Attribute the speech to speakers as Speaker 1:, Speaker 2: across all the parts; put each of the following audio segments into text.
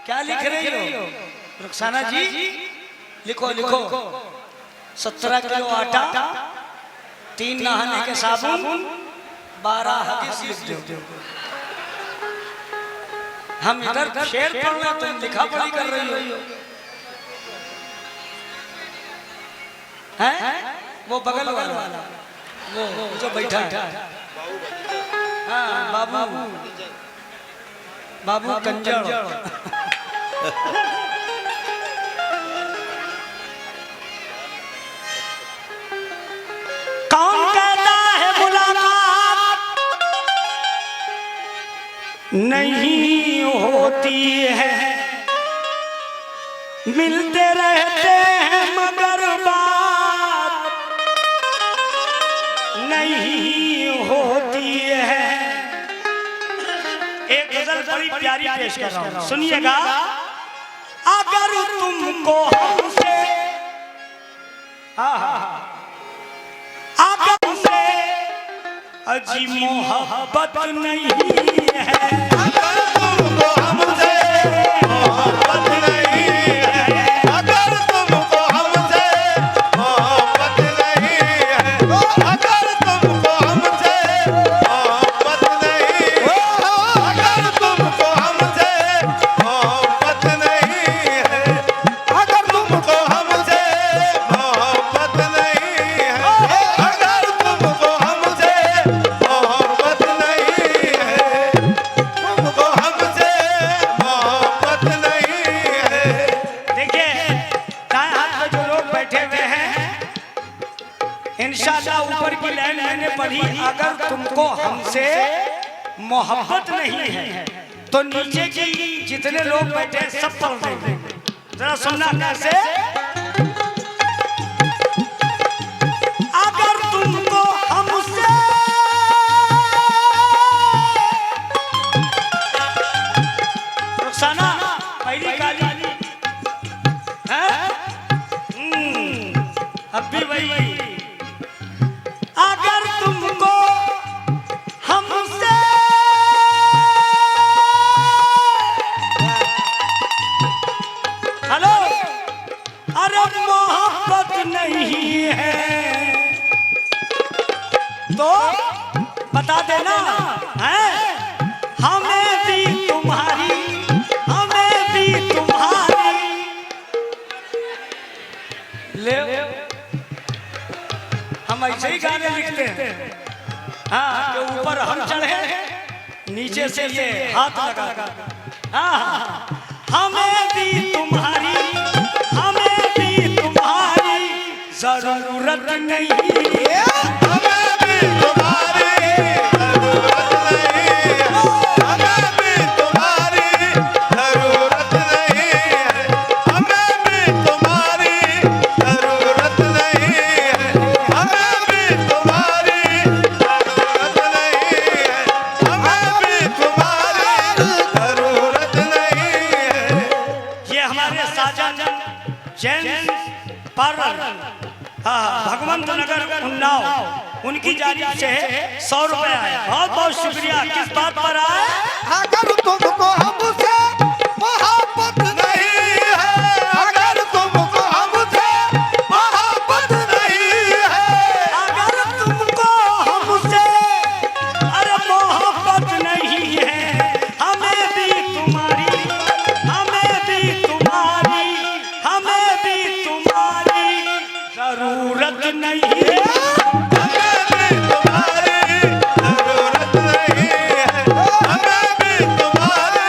Speaker 1: क्या लिख रही हो रुखसाना जी? लिखो लिखो। 17 किलो आटा, 3 नहाने के साबुन, 12 हदीस लिख दो। हम इधर शेर पढ़ रहे, तुम लिखा पढ़ी कर रही हो। हैं? वो बगल वाला वो जो बैठा है, हाँ बाबू, बाबू कंजड़। कौन कहता है मुलाकात नहीं होती है, मिलते रहते हैं मगर बात नहीं होती है। एक गजल बड़ी प्यारी पेश कर रहा हूं, सुनिएगा। अगर तुमको हमसे अगर तुमसे अजी मोहब्बत नहीं है,
Speaker 2: अगर तुमको हमसे मोहब्बत नहीं है, अगर तुमको हमसे मोहब्बत नहीं है, अगर तुमको हमसे मोहब्बत नहीं है, अगर तुमको हमसे मोहब्बत नहीं है, अगर तुमको हमसे मोहब्बत नहीं है, अगर तुमको हमसे मोहब्बत नहीं है, तुमको हमसे मोहब्बत नहीं है।
Speaker 1: देखिए दाएं हाथ में जो लोग बैठे हुए हैं, इंशाल्लाह ऊपर की लाइन मैंने पढ़ी, अगर तुमको हमसे मोहब्बत नहीं है, तो नीचे की जितने लोग बैठे हैं सब पढ़ देंगे। जरा सुनना कैसे। अगर तुमको हमसे रुखसाना पहली काली है, अब भी वही। अगर तुमको हमसे हेलो, अरे मोहब्बत नहीं है तो बता देना है, हमें भी तुम्हारी, हमें भी तुम्हारी। ले हम ऐसे ही गाने लिखते हैं, हाँ, जो ऊपर हम चढ़े नीचे से ये हाथ लगा, हाँ, हमें भी तुम्हारी, हमें भी तुम्हारी जरूरत नहीं है,
Speaker 2: हमें भी तुम्हारी जरूरत नहीं है, हमें भी तुम्हारी जरूरत नहीं है, हमें भी तुम्हारी जरूरत नहीं है, हमें भी तुम्हारी जरूरत नहीं है, हमें भी तुम्हारी जरूरत नहीं है।
Speaker 1: ये हमारे साजन जैन पार्लर, हाँ, भगवंत नगर उन्नाव, उनकी जानिब से 100 रुपए आए। बहुत बहुत शुक्रिया। किस बात पर आए?
Speaker 2: अगर तुमको हमसे मोहब्बत नहीं है, अगर तुमको हमसे मोहब्बत नहीं है,
Speaker 1: अगर तुमको हमसे अरे मोहब्बत नहीं है, हमें भी तुम्हारी, हमें भी तुम्हारी, हमें भी तुम्हारी जरूरत नहीं है,
Speaker 2: हमें भी तुम्हारी जरूरत नहीं है, हमें भी तुम्हारी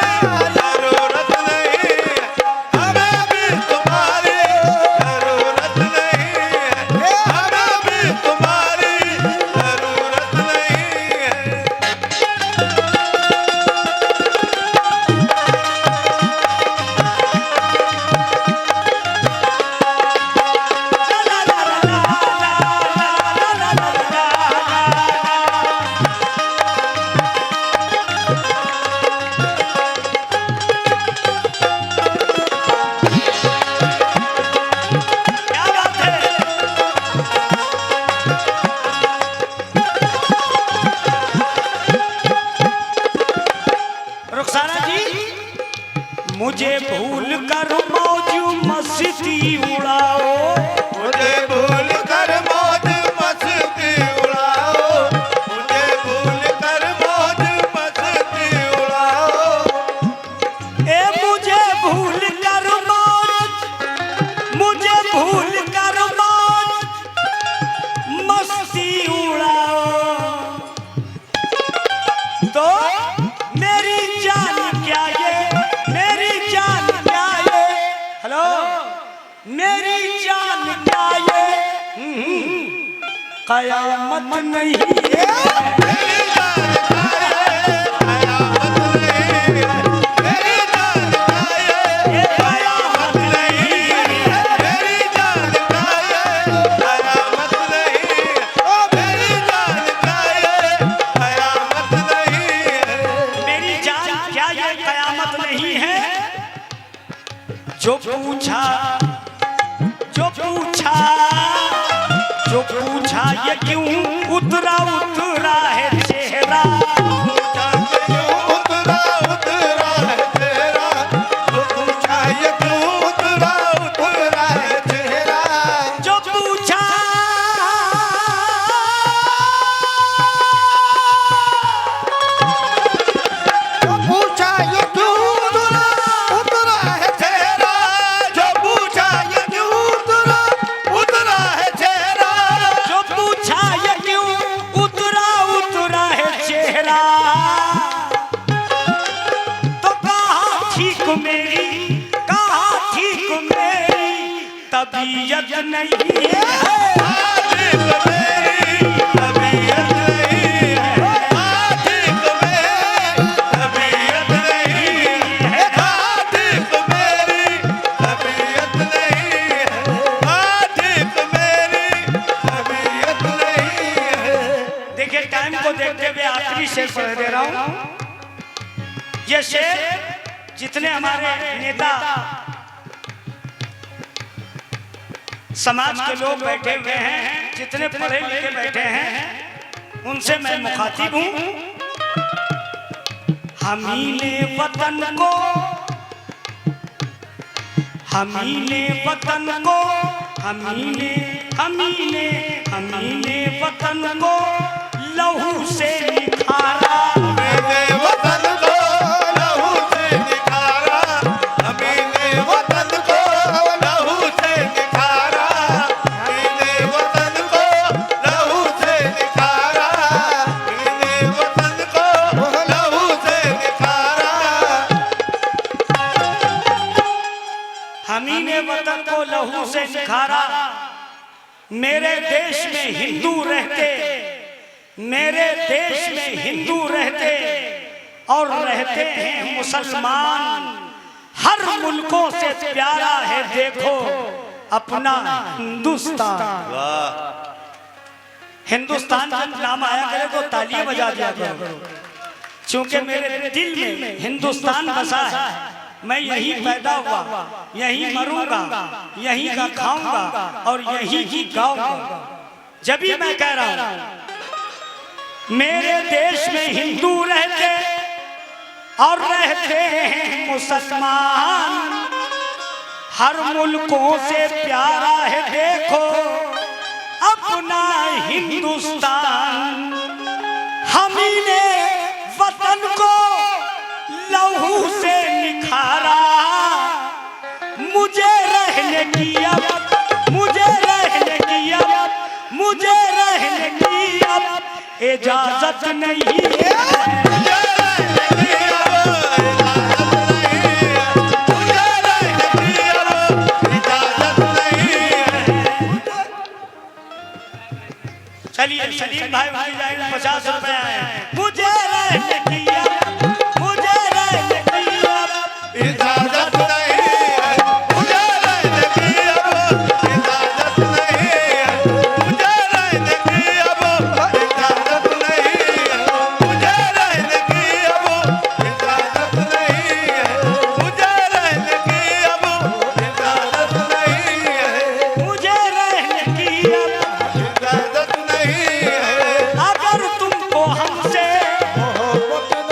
Speaker 1: मुझे भूल कर मौज मस्ती उड़ाओ,
Speaker 2: मुझे भूल कर मौज मस्ती उड़ाओ, मुझे भूल कर मौज मस्ती उड़ाओ।
Speaker 1: ए मुझे भूल कर मौज, मुझे भूल कर मौज मस्ती उड़ाओ। तो मेरी जान क्या ये, मेरी जान क्या ये, हेलो, मेरी जान क्या ये, कयामत नहीं है।
Speaker 2: मेरी जान का ये कयामत नहीं है, मेरी जान का ये कयामत नहीं है, मेरी जान का ये कयामत नहीं है, ओ मेरी जान का ये कयामत नहीं है।
Speaker 1: मेरी जान क्या ये कयामत नहीं है। जो पूछा, जो पूछा, जो पूछा ये क्यों उतरा उतरा है चेहरा,
Speaker 2: पूछा क्यों उतरा उतरा है चेहरा, जो पूछा ये क्यों उतरा उतरा है चेहरा।
Speaker 1: जो पूछा,
Speaker 2: जो पूछा ये क्यों उतरा उतरा है चेहरा, जो पूछा ये क्यों उतरा उतरा है चेहरा।
Speaker 1: जो पूछा ये क्यों उतरा उतरा है चेहरा, तो कहा ठीक मेरी, कहा ठीक मेरी तबीयत नहीं है।
Speaker 2: आशिक मेरी तबीयत नहीं है, आशिक मेरी तबीयत नहीं है, आशिक मेरी तबीयत नहीं है, आशिक मेरी तबीयत नहीं है।
Speaker 1: देखिए टाइम को देखते हुए आखिरी शेर पढ़ दे रहा हूं। ये शेर जितने हमारे नेता समाज के लोग बैठे हुए हैं, जितने पढ़े लिखे बैठे हैं, उनसे मैं मुखातिब हूं। हमीने वतन को, हमीने वतन को, हमीने हमीने हमीने वतन को लहू से निखारा,
Speaker 2: मेरे वतन को लहू से निखारा, मेरे वतन को लहू से निखारा, मेरे वतन को लहू से निखारा, मेरे वतन को लहू से निखारा।
Speaker 1: हमीने वतन को लहू से निखारा। मेरे देश में हिंदू रहते, मेरे देश में हिंदू रहते और रहते हैं मुसलमान। हर मुल्कों से प्यारा है देखो अपना हिंदुस्तान। हिंदुस्तान जब नाम आया करे तो तालियां बजा दिया करो, क्योंकि मेरे दिल में हिंदुस्तान बसा है। मैं यहीं पैदा हुआ, यहीं मरूंगा, यहीं का खाऊंगा और यहीं ही गाऊंगा। जब भी मैं कह रहा हूं मेरे देश में हिंदू रहते और रहते हैं मुसलमान। हर मुल्कों से प्यारा है देखो अपना हिंदुस्तान। हमने वतन को लहू से निखारा। मुझे रहने की अब, मुझे रहने की अब, मुझे रहने की अब इजाजत नहीं है। चलिए सलीम भाई 50 रुपए आए। मुझे रहने की अब, मुझे रहने की अब
Speaker 2: इजाजत नहीं है, मुझे रहने की अब इजाजत नहीं है, मुझे रहने की अब इजाजत नहीं है, मुझे रहने की अब इजाजत नहीं है, मुझे रहने की अब इजाजत नहीं है,
Speaker 1: मुझे रहने की अब
Speaker 2: इजाजत नहीं है।
Speaker 1: अगर तुमको हमसे
Speaker 2: मोहब्बत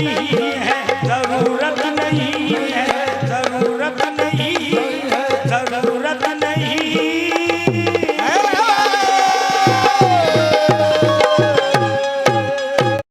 Speaker 1: नहीं